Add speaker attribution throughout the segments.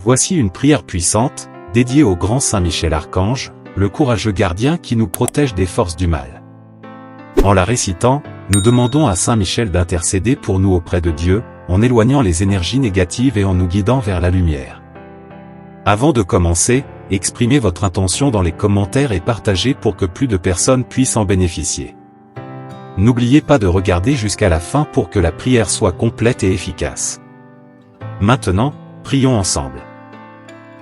Speaker 1: Voici une prière puissante, dédiée au grand Saint Michel Archange, le courageux gardien qui nous protège des forces du mal. En la récitant, nous demandons à Saint Michel d'intercéder pour nous auprès de Dieu, en éloignant les énergies négatives et en nous guidant vers la lumière. Avant de commencer, exprimez votre intention dans les commentaires et partagez pour que plus de personnes puissent en bénéficier. N'oubliez pas de regarder jusqu'à la fin pour que la prière soit complète et efficace. Maintenant, prions ensemble.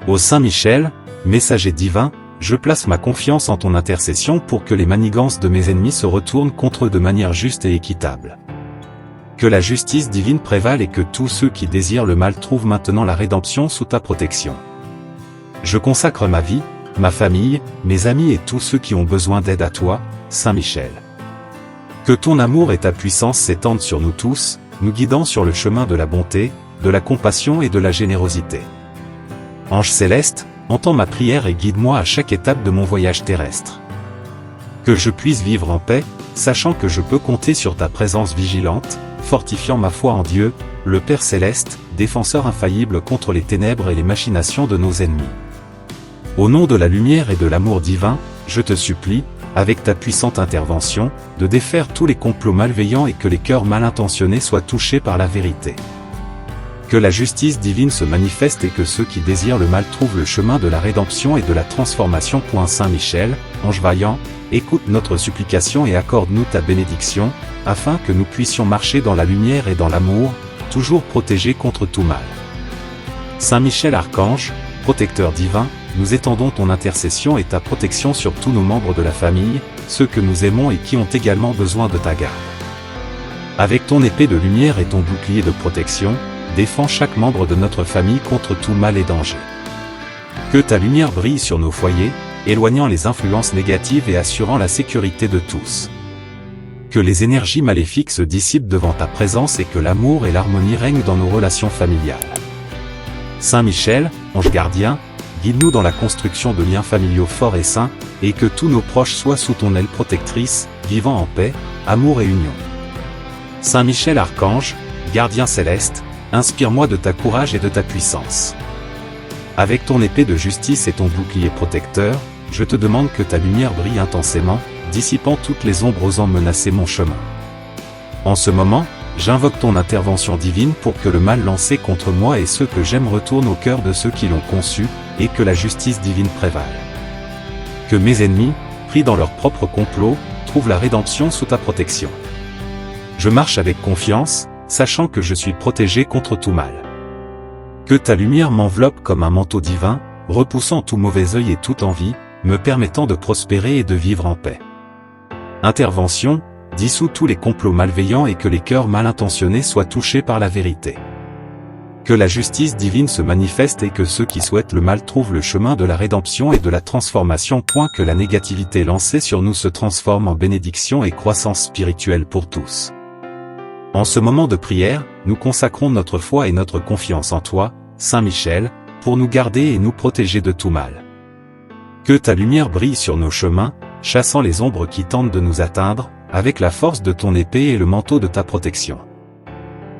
Speaker 1: Ô Saint Michel, messager divin, je place ma confiance en ton intercession pour que les manigances de mes ennemis se retournent contre eux de manière juste et équitable. Que la justice divine prévale et que tous ceux qui désirent le mal trouvent maintenant la rédemption sous ta protection. Je consacre ma vie, ma famille, mes amis et tous ceux qui ont besoin d'aide à toi, Saint Michel. Que ton amour et ta puissance s'étendent sur nous tous, nous guidant sur le chemin de la bonté, de la compassion et de la générosité. Ange céleste, entends ma prière et guide-moi à chaque étape de mon voyage terrestre. Que je puisse vivre en paix, sachant que je peux compter sur ta présence vigilante, fortifiant ma foi en Dieu, le Père céleste, défenseur infaillible contre les ténèbres et les machinations de nos ennemis. Au nom de la lumière et de l'amour divin, je te supplie, avec ta puissante intervention, de défaire tous les complots malveillants et que les cœurs mal intentionnés soient touchés par la vérité. Que la justice divine se manifeste et que ceux qui désirent le mal trouvent le chemin de la rédemption et de la transformation. Saint Michel, ange vaillant, écoute notre supplication et accorde-nous ta bénédiction, afin que nous puissions marcher dans la lumière et dans l'amour, toujours protégés contre tout mal. Saint Michel Archange, protecteur divin, nous étendons ton intercession et ta protection sur tous nos membres de la famille, ceux que nous aimons et qui ont également besoin de ta garde. Avec ton épée de lumière et ton bouclier de protection, défends chaque membre de notre famille contre tout mal et danger. Que ta lumière brille sur nos foyers, éloignant les influences négatives et assurant la sécurité de tous. Que les énergies maléfiques se dissipent devant ta présence et que l'amour et l'harmonie règnent dans nos relations familiales. Saint Michel, ange gardien, guide-nous dans la construction de liens familiaux forts et sains, et que tous nos proches soient sous ton aile protectrice, vivant en paix, amour et union. Saint Michel Archange, gardien céleste, inspire-moi de ta courage et de ta puissance. Avec ton épée de justice et ton bouclier protecteur, je te demande que ta lumière brille intensément, dissipant toutes les ombres osant menacer mon chemin. En ce moment, j'invoque ton intervention divine pour que le mal lancé contre moi et ceux que j'aime retourne au cœur de ceux qui l'ont conçu, et que la justice divine prévale. Que mes ennemis, pris dans leur propre complot, trouvent la rédemption sous ta protection. Je marche avec confiance, sachant que je suis protégé contre tout mal. Que ta lumière m'enveloppe comme un manteau divin, repoussant tout mauvais œil et toute envie, me permettant de prospérer et de vivre en paix. Intervention, dissous tous les complots malveillants et que les cœurs mal intentionnés soient touchés par la vérité. Que la justice divine se manifeste et que ceux qui souhaitent le mal trouvent le chemin de la rédemption et de la transformation. Que la négativité lancée sur nous se transforme en bénédiction et croissance spirituelle pour tous. En ce moment de prière, nous consacrons notre foi et notre confiance en toi, Saint Michel, pour nous garder et nous protéger de tout mal. Que ta lumière brille sur nos chemins, chassant les ombres qui tentent de nous atteindre, avec la force de ton épée et le manteau de ta protection.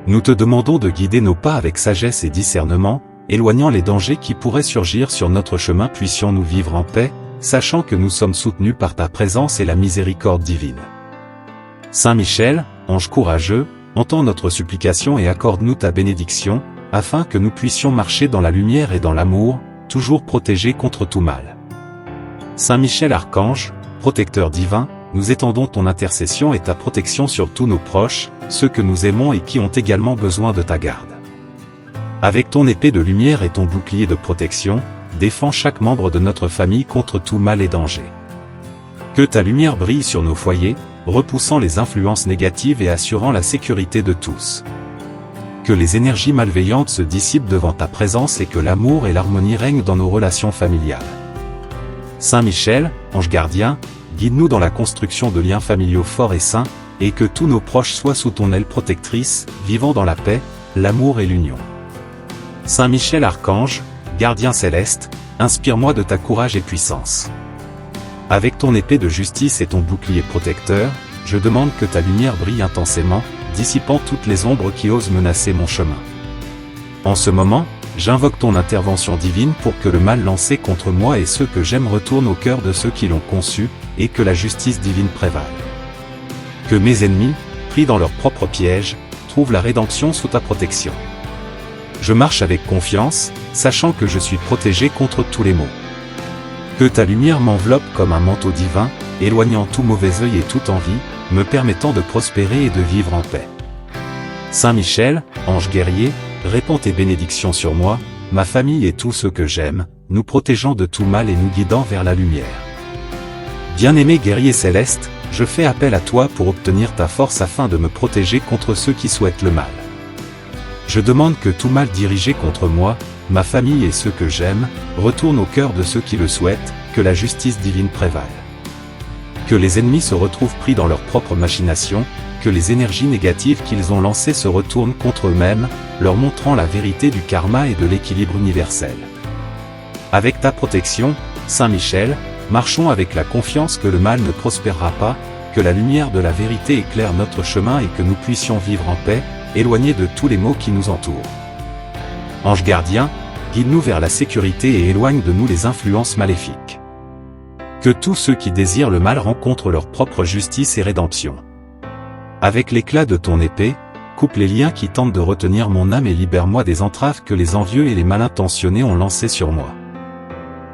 Speaker 1: Nous te demandons de guider nos pas avec sagesse et discernement, éloignant les dangers qui pourraient surgir sur notre chemin. Puissions-nous vivre en paix, sachant que nous sommes soutenus par ta présence et la miséricorde divine. Saint Michel, ange courageux, entends notre supplication et accorde-nous ta bénédiction, afin que nous puissions marcher dans la lumière et dans l'amour, toujours protégés contre tout mal. Saint Michel Archange, protecteur divin, nous étendons ton intercession et ta protection sur tous nos proches, ceux que nous aimons et qui ont également besoin de ta garde. Avec ton épée de lumière et ton bouclier de protection, défends chaque membre de notre famille contre tout mal et danger. Que ta lumière brille sur nos foyers, repoussant les influences négatives et assurant la sécurité de tous. Que les énergies malveillantes se dissipent devant ta présence et que l'amour et l'harmonie règnent dans nos relations familiales. Saint Michel, ange gardien, guide-nous dans la construction de liens familiaux forts et sains, et que tous nos proches soient sous ton aile protectrice, vivant dans la paix, l'amour et l'union. Saint Michel Archange, gardien céleste, inspire-moi de ta courage et puissance. Avec ton épée de justice et ton bouclier protecteur, je demande que ta lumière brille intensément, dissipant toutes les ombres qui osent menacer mon chemin. En ce moment, j'invoque ton intervention divine pour que le mal lancé contre moi et ceux que j'aime retourne au cœur de ceux qui l'ont conçu, et que la justice divine prévale. Que mes ennemis, pris dans leur propre piège, trouvent la rédemption sous ta protection. Je marche avec confiance, sachant que je suis protégé contre tous les maux. Que ta lumière m'enveloppe comme un manteau divin, éloignant tout mauvais œil et toute envie, me permettant de prospérer et de vivre en paix. Saint Michel, ange guerrier, répands tes bénédictions sur moi, ma famille et tous ceux que j'aime, nous protégeant de tout mal et nous guidant vers la lumière. Bien-aimé guerrier céleste, je fais appel à toi pour obtenir ta force afin de me protéger contre ceux qui souhaitent le mal. Je demande que tout mal dirigé contre moi, ma famille et ceux que j'aime, retourne au cœur de ceux qui le souhaitent, que la justice divine prévale. Que les ennemis se retrouvent pris dans leurs propres machinations, que les énergies négatives qu'ils ont lancées se retournent contre eux-mêmes, leur montrant la vérité du karma et de l'équilibre universel. Avec ta protection, Saint Michel, marchons avec la confiance que le mal ne prospérera pas, que la lumière de la vérité éclaire notre chemin et que nous puissions vivre en paix, éloignés de tous les maux qui nous entourent. Ange gardien, guide-nous vers la sécurité et éloigne de nous les influences maléfiques. Que tous ceux qui désirent le mal rencontrent leur propre justice et rédemption. Avec l'éclat de ton épée, coupe les liens qui tentent de retenir mon âme et libère-moi des entraves que les envieux et les mal intentionnés ont lancées sur moi.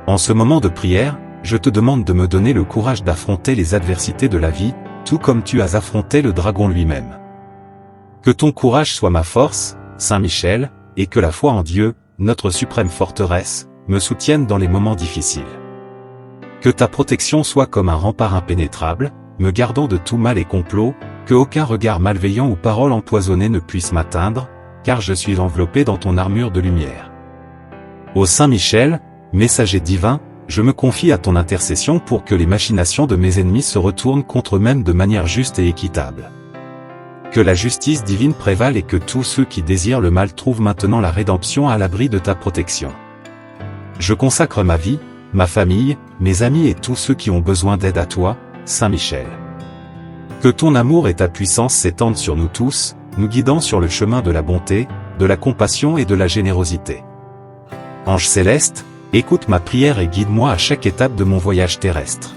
Speaker 1: En ce moment de prière, je te demande de me donner le courage d'affronter les adversités de la vie, tout comme tu as affronté le dragon lui-même. Que ton courage soit ma force, Saint Michel, et que la foi en Dieu, notre suprême forteresse, me soutienne dans les moments difficiles. Que ta protection soit comme un rempart impénétrable, me gardant de tout mal et complot, que aucun regard malveillant ou parole empoisonnée ne puisse m'atteindre, car je suis enveloppé dans ton armure de lumière. Ô Saint Michel, messager divin, je me confie à ton intercession pour que les machinations de mes ennemis se retournent contre eux-mêmes de manière juste et équitable. Que la justice divine prévale et que tous ceux qui désirent le mal trouvent maintenant la rédemption à l'abri de ta protection. Je consacre ma vie, ma famille, mes amis et tous ceux qui ont besoin d'aide à toi, Saint Michel. Que ton amour et ta puissance s'étendent sur nous tous, nous guidant sur le chemin de la bonté, de la compassion et de la générosité. Ange céleste, écoute ma prière et guide-moi à chaque étape de mon voyage terrestre.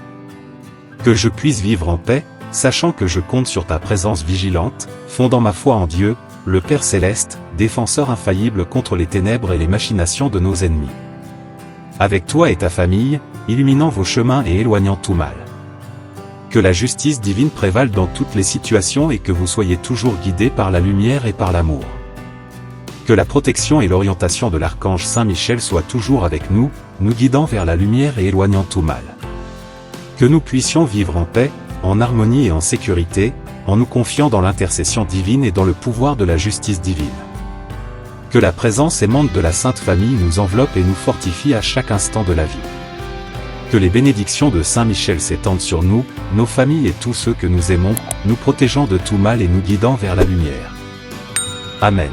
Speaker 1: Que je puisse vivre en paix, sachant que je compte sur ta présence vigilante, fondant ma foi en Dieu, le Père céleste, défenseur infaillible contre les ténèbres et les machinations de nos ennemis. Avec toi et ta famille, illuminant vos chemins et éloignant tout mal. Que la justice divine prévale dans toutes les situations et que vous soyez toujours guidés par la lumière et par l'amour. Que la protection et l'orientation de l'archange Saint Michel soient toujours avec nous, nous guidant vers la lumière et éloignant tout mal. Que nous puissions vivre en paix, en harmonie et en sécurité, en nous confiant dans l'intercession divine et dans le pouvoir de la justice divine. Que la présence aimante de la Sainte Famille nous enveloppe et nous fortifie à chaque instant de la vie. Que les bénédictions de Saint Michel s'étendent sur nous, nos familles et tous ceux que nous aimons, nous protégeant de tout mal et nous guidant vers la lumière. Amen.